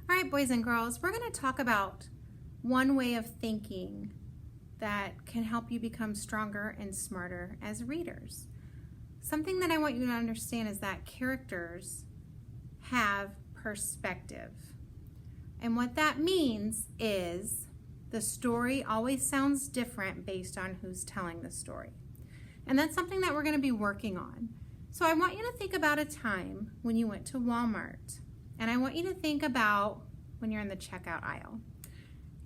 All right, boys and girls, we're going to talk about one way of thinking that can help you become stronger and smarter as readers. Something that I want you to understand is that characters have perspective. And what that means is the story always sounds different based on who's telling the story. And that's something that we're going to be working on. So I want you to think about a time when you went to Walmart. And I want you to think about when you're in the checkout aisle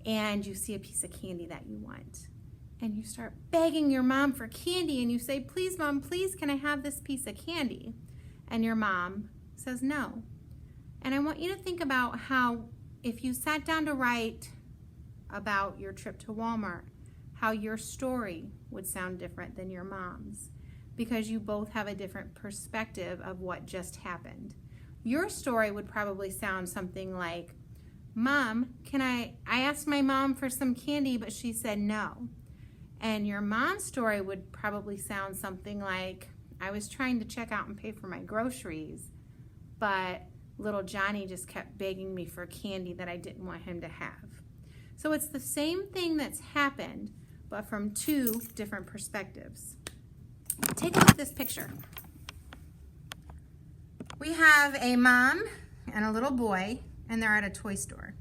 and you see a piece of candy that you want. And you start begging your mom for candy and you say, "Please, Mom, please, can I have this piece of candy?" And your mom says no. And I want you to think about how if you sat down to write about your trip to Walmart, how your story would sound different than your mom's, because you both have a different perspective of what just happened. Your story would probably sound something like, "Mom, I asked my mom for some candy, but she said no." And your mom's story would probably sound something like, "I was trying to check out and pay for my groceries, but little Johnny just kept begging me for candy that I didn't want him to have." So it's the same thing that's happened, but from two different perspectives. Take a look at this picture. We have a mom and a little boy, and they're at a toy store.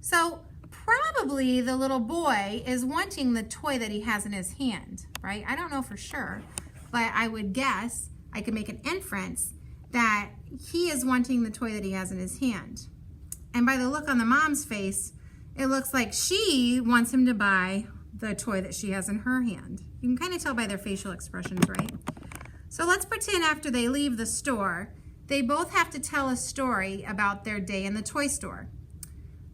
So probably the little boy is wanting the toy that he has in his hand, right? I don't know for sure, but I would guess, I could make an inference that he is wanting the toy that he has in his hand. And by the look on the mom's face, it looks like she wants him to buy the toy that she has in her hand. You can kind of tell by their facial expressions, right? So let's pretend after they leave the store, they both have to tell a story about their day in the toy store.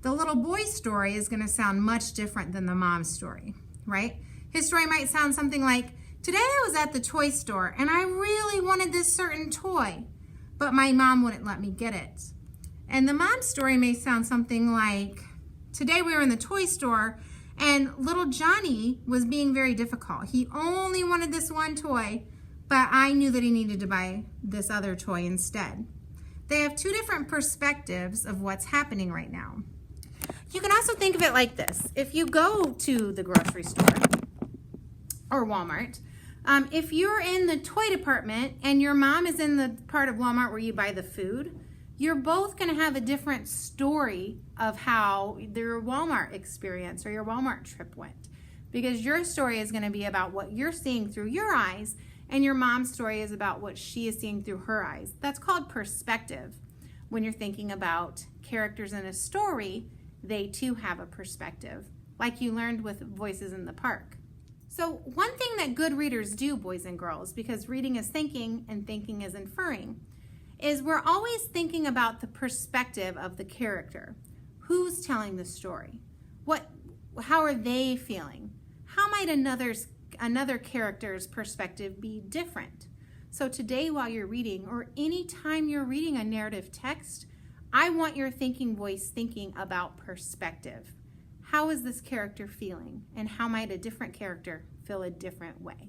The little boy's story is going to sound much different than the mom's story, right? His story might sound something like, "Today I was at the toy store and I really wanted this certain toy, but my mom wouldn't let me get it." And the mom's story may sound something like, "Today we were in the toy store and little Johnny was being very difficult. He only wanted this one toy, but I knew that he needed to buy this other toy instead." They have two different perspectives of what's happening right now. You can also think of it like this. If you go to the grocery store or Walmart, if you're in the toy department and your mom is in the part of Walmart where you buy the food, you're both going to have a different story of how your Walmart experience or your Walmart trip went. Because your story is going to be about what you're seeing through your eyes, and your mom's story is about what she is seeing through her eyes. That's called perspective. When you're thinking about characters in a story, they too have a perspective, like you learned with Voices in the Park. So one thing that good readers do, boys and girls, because reading is thinking and thinking is inferring, is we're always thinking about the perspective of the character. Who's telling the story? How are they feeling? How might another character's perspective be different? So today while you're reading, or any time you're reading a narrative text, I want your thinking voice thinking about perspective. How is this character feeling? And how might a different character feel a different way?